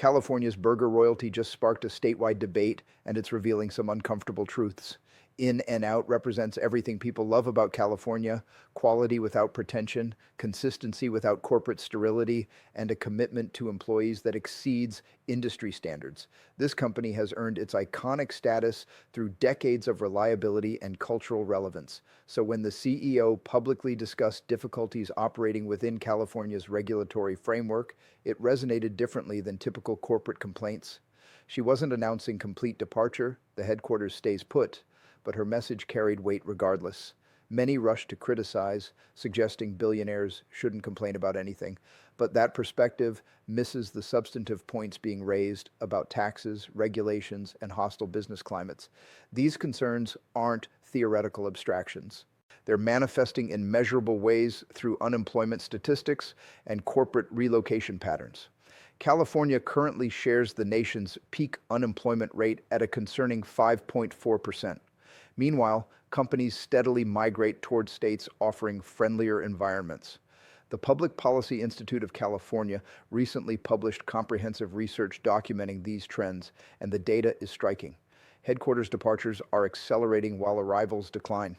California's burger royalty just sparked a statewide debate, and it's revealing some uncomfortable truths. In and Out represents everything people love about California: quality without pretension, consistency without corporate sterility, and a commitment to employees that exceeds industry standards. This company has earned its iconic status through decades of reliability and cultural relevance. So when the CEO publicly discussed difficulties operating within California's regulatory framework, it resonated differently than typical corporate complaints. She wasn't announcing complete departure, the headquarters stays put, but her message carried weight regardless. Many rushed to criticize, suggesting billionaires shouldn't complain about anything, but that perspective misses the substantive points being raised about taxes, regulations, and hostile business climates. These concerns aren't theoretical abstractions. They're manifesting in measurable ways through unemployment statistics and corporate relocation patterns. California currently shares the nation's peak unemployment rate at a concerning 5.4%. Meanwhile, companies steadily migrate toward states offering friendlier environments. The Public Policy Institute of California recently published comprehensive research documenting these trends, and the data is striking. Headquarters departures are accelerating while arrivals decline.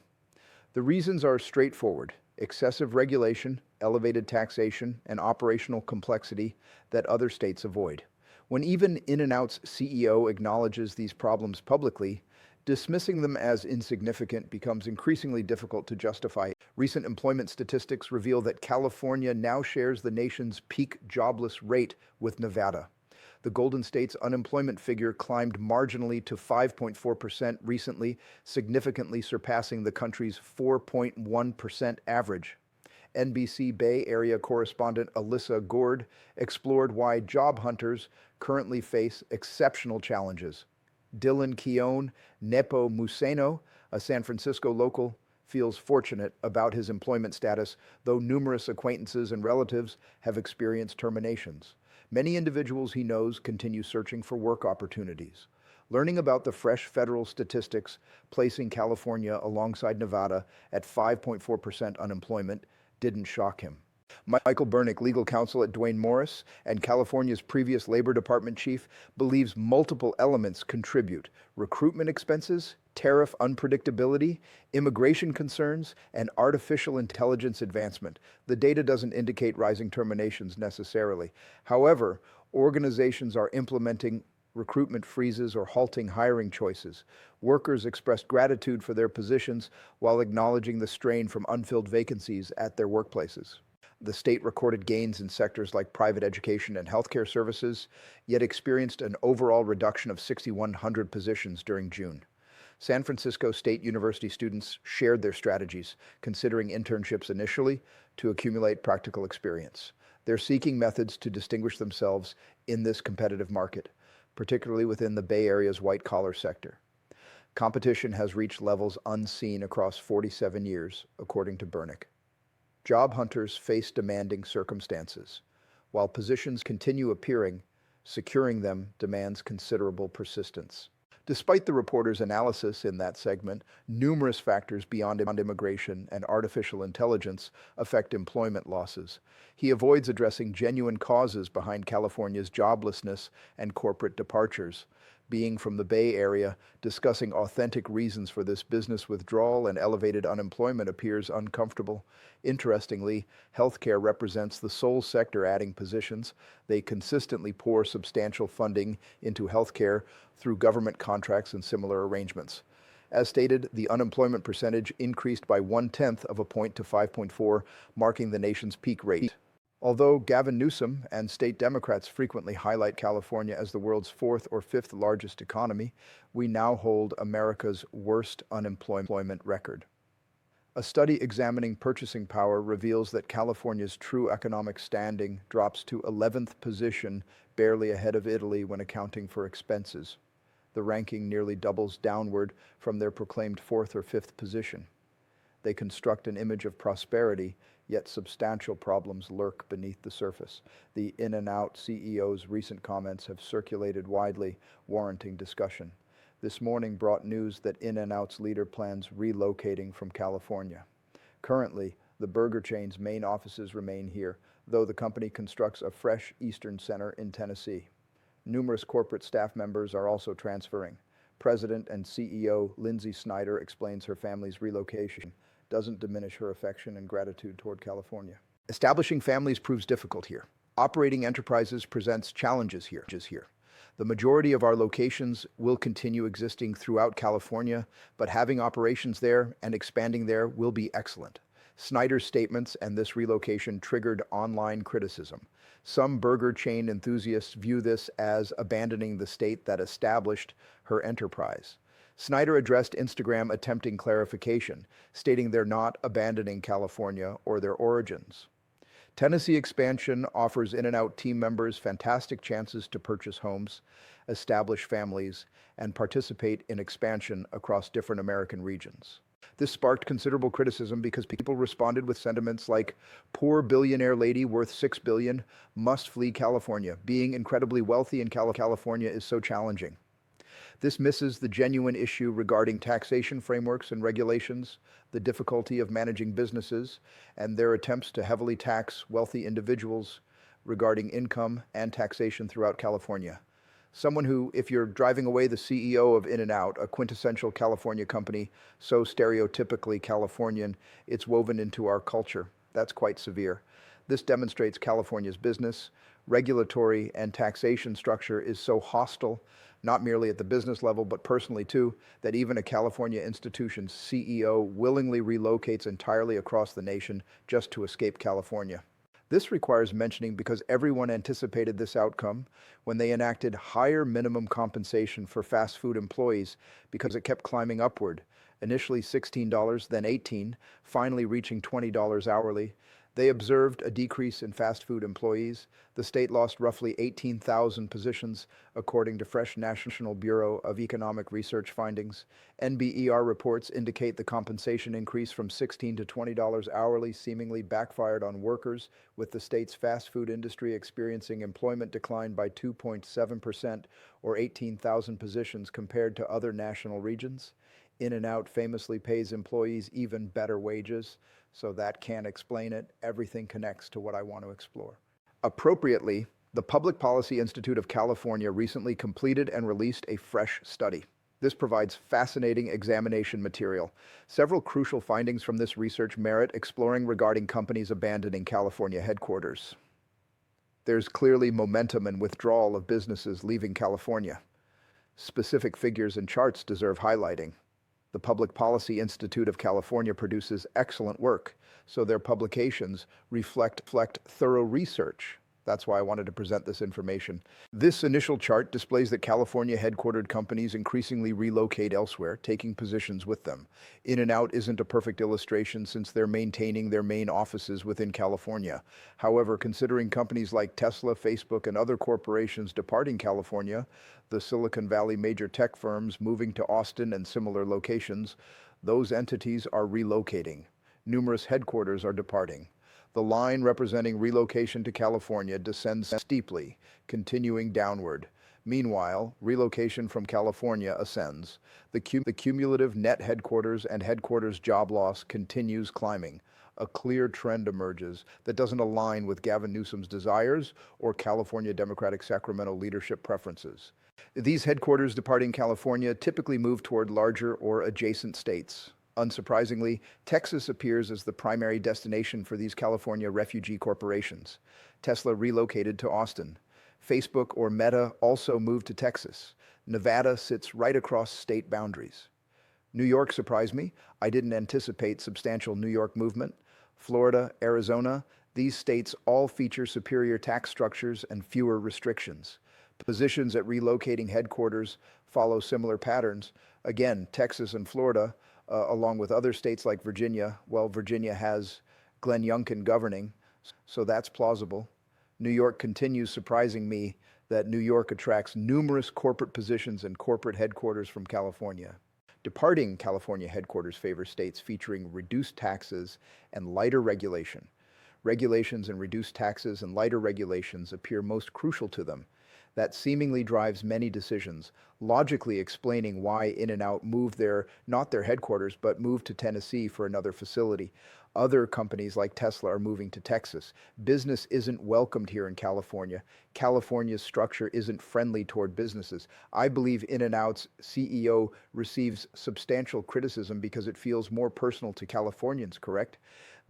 The reasons are straightforward: excessive regulation, elevated taxation, and operational complexity that other states avoid. When even In-N-Out's CEO acknowledges these problems publicly, dismissing them as insignificant becomes increasingly difficult to justify. Recent employment statistics reveal that California now shares the nation's peak jobless rate with Nevada. The Golden State's unemployment figure climbed marginally to 5.4% recently, significantly surpassing the country's 4.1% average. NBC Bay Area correspondent Alyssa Gourd explored why job hunters currently face exceptional challenges. Dylan Keown Nepomuceno, a San Francisco local, feels fortunate about his employment status, though numerous acquaintances and relatives have experienced terminations. Many individuals he knows continue searching for work opportunities. Learning about the fresh federal statistics placing California alongside Nevada at 5.4% unemployment didn't shock him. Michael Bernick, legal counsel at Duane Morris and California's previous Labor Department chief, believes multiple elements contribute: recruitment expenses, tariff unpredictability, immigration concerns, and artificial intelligence advancement. The data doesn't indicate rising terminations necessarily. However, organizations are implementing recruitment freezes or halting hiring choices. Workers expressed gratitude for their positions while acknowledging the strain from unfilled vacancies at their workplaces. The state recorded gains in sectors like private education and healthcare services, yet experienced an overall reduction of 6,100 positions during June. San Francisco State University students shared their strategies, considering internships initially to accumulate practical experience. They're seeking methods to distinguish themselves in this competitive market, particularly within the Bay Area's white-collar sector. Competition has reached levels unseen across 47 years, according to Bernick. Job hunters face demanding circumstances. While positions continue appearing, securing them demands considerable persistence. Despite the reporter's analysis in that segment, numerous factors beyond immigration and artificial intelligence affect employment losses. He avoids addressing genuine causes behind California's joblessness and corporate departures. Being from the Bay Area, discussing authentic reasons for this business withdrawal and elevated unemployment appears uncomfortable. Interestingly, healthcare represents the sole sector adding positions. They consistently pour substantial funding into healthcare through government contracts and similar arrangements. As stated, the unemployment percentage increased by 1/10 of a point to 5.4, marking the nation's peak rate. Although Gavin Newsom and state Democrats frequently highlight California as the world's fourth or fifth largest economy, we now hold America's worst unemployment record. A study examining purchasing power reveals that California's true economic standing drops to 11th position, barely ahead of Italy when accounting for expenses. The ranking nearly doubles downward from their proclaimed fourth or fifth position. They construct an image of prosperity, yet substantial problems lurk beneath the surface. The In-N-Out CEO's recent comments have circulated widely, warranting discussion. This morning brought news that In-N-Out's leader plans relocating from California. Currently, the burger chain's main offices remain here, though the company constructs a fresh Eastern center in Tennessee. Numerous corporate staff members are also transferring. President and CEO Lindsay Snyder explains her family's relocation doesn't diminish her affection and gratitude toward California. Establishing families proves difficult here. Operating enterprises presents challenges here. The majority of our locations will continue existing throughout California, but having operations there and expanding there will be excellent. Snyder's statements and this relocation triggered online criticism. Some burger chain enthusiasts view this as abandoning the state that established her enterprise. Snyder addressed Instagram attempting clarification, stating they're not abandoning California or their origins. Tennessee expansion offers In-N-Out team members fantastic chances to purchase homes, establish families, and participate in expansion across different American regions. This sparked considerable criticism because people responded with sentiments like, "Poor billionaire lady worth $6 billion must flee California. Being incredibly wealthy in California is so challenging." This misses the genuine issue regarding taxation frameworks and regulations, the difficulty of managing businesses, and their attempts to heavily tax wealthy individuals regarding income and taxation throughout California. Someone who, if you're driving away the CEO of In-N-Out, a quintessential California company, so stereotypically Californian, it's woven into our culture. That's quite severe. This demonstrates California's business, regulatory, and taxation structure is so hostile, not merely at the business level, but personally too, that even a California institution's CEO willingly relocates entirely across the nation just to escape California. This requires mentioning because everyone anticipated this outcome when they enacted higher minimum compensation for fast food employees because it kept climbing upward, initially $16, then $18, finally reaching $20 hourly. They observed a decrease in fast food employees. The state lost roughly 18,000 positions, according to fresh National Bureau of Economic Research findings. NBER reports indicate the compensation increase from $16 to $20 hourly seemingly backfired on workers, with the state's fast food industry experiencing employment decline by 2.7%, or 18,000 positions compared to other national regions. In-N-Out famously pays employees even better wages, so that can't explain it. Everything connects to what I want to explore. Appropriately, the Public Policy Institute of California recently completed and released a fresh study. This provides fascinating examination material. Several crucial findings from this research merit exploring regarding companies abandoning California headquarters. There's clearly momentum and withdrawal of businesses leaving California. Specific figures and charts deserve highlighting. The Public Policy Institute of California produces excellent work, so their publications reflect thorough research. That's why I wanted to present this information. This initial chart displays that California headquartered companies increasingly relocate elsewhere, taking positions with them. In-N-Out isn't a perfect illustration since they're maintaining their main offices within California. However, considering companies like Tesla, Facebook, and other corporations departing California, the Silicon Valley major tech firms moving to Austin and similar locations, those entities are relocating. Numerous headquarters are departing. The line representing relocation to California descends steeply, continuing downward. Meanwhile, relocation from California ascends. The cumulative net headquarters and headquarters job loss continues climbing. A clear trend emerges that doesn't align with Gavin Newsom's desires or California Democratic Sacramento leadership preferences. These headquarters departing California typically move toward larger or adjacent states. Unsurprisingly, Texas appears as the primary destination for these California refugee corporations. Tesla relocated to Austin. Facebook or Meta also moved to Texas. Nevada sits right across state boundaries. New York surprised me. I didn't anticipate substantial New York movement. Florida, Arizona, these states all feature superior tax structures and fewer restrictions. Positions at relocating headquarters follow similar patterns. Again, Texas and Florida, along with other states like Virginia. Well, Virginia has Glenn Youngkin governing, so that's plausible. New York continues surprising me that New York attracts numerous corporate positions and corporate headquarters from California. Departing California headquarters favor states featuring reduced taxes and lighter regulation. Regulations and reduced taxes and lighter regulations appear most crucial to them. That seemingly drives many decisions, logically explaining why In-N-Out moved not their headquarters, but moved to Tennessee for another facility. Other companies like Tesla are moving to Texas. Business isn't welcomed here in California. California's structure isn't friendly toward businesses. I believe In-N-Out's CEO receives substantial criticism because it feels more personal to Californians, correct?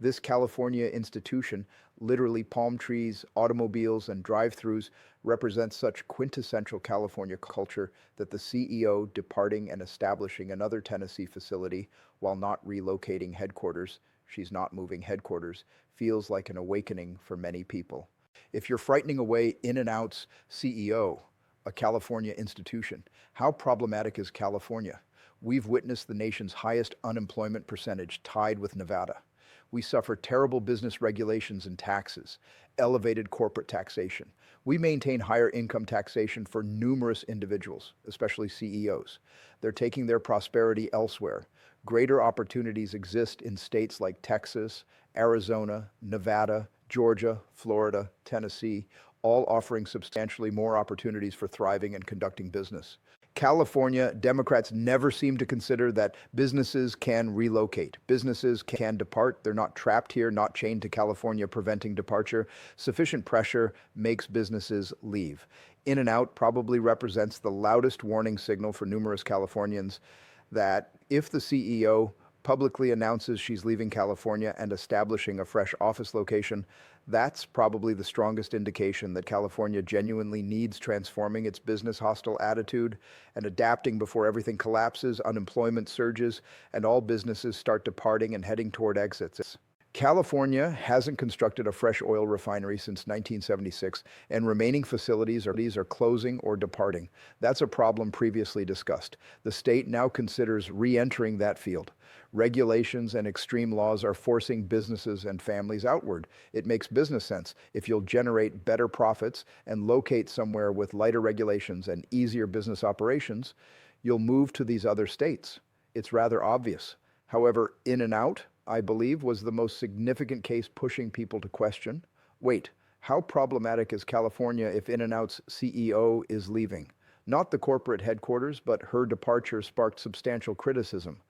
This California institution, literally palm trees, automobiles, and drive-throughs, represents such quintessential California culture that the CEO departing and establishing another Tennessee facility while not relocating headquarters, she's not moving headquarters, feels like an awakening for many people. If you're frightening away In-N-Out's CEO, a California institution, how problematic is California? We've witnessed the nation's highest unemployment percentage tied with Nevada. We suffer terrible business regulations and taxes, elevated corporate taxation. We maintain higher income taxation for numerous individuals, especially CEOs. They're taking their prosperity elsewhere. Greater opportunities exist in states like Texas, Arizona, Nevada, Georgia, Florida, Tennessee, all offering substantially more opportunities for thriving and conducting business. California, Democrats never seem to consider that businesses can relocate. Businesses can depart. They're not trapped here, not chained to California, preventing departure. Sufficient pressure makes businesses leave. In-N-Out probably represents the loudest warning signal for numerous Californians that if the CEO publicly announces she's leaving California and establishing a fresh office location, that's probably the strongest indication that California genuinely needs transforming its business hostile attitude and adapting before everything collapses, unemployment surges, and all businesses start departing and heading toward exits. California hasn't constructed a fresh oil refinery since 1976, and remaining facilities are closing or departing. That's a problem previously discussed. The state now considers re-entering that field. Regulations and extreme laws are forcing businesses and families outward. It makes business sense. If you'll generate better profits and locate somewhere with lighter regulations and easier business operations, you'll move to these other states. It's rather obvious. However, In-N-Out, I believe, was the most significant case pushing people to question, wait, how problematic is California if In-N-Out's CEO is leaving? Not the corporate headquarters, but her departure sparked substantial criticism.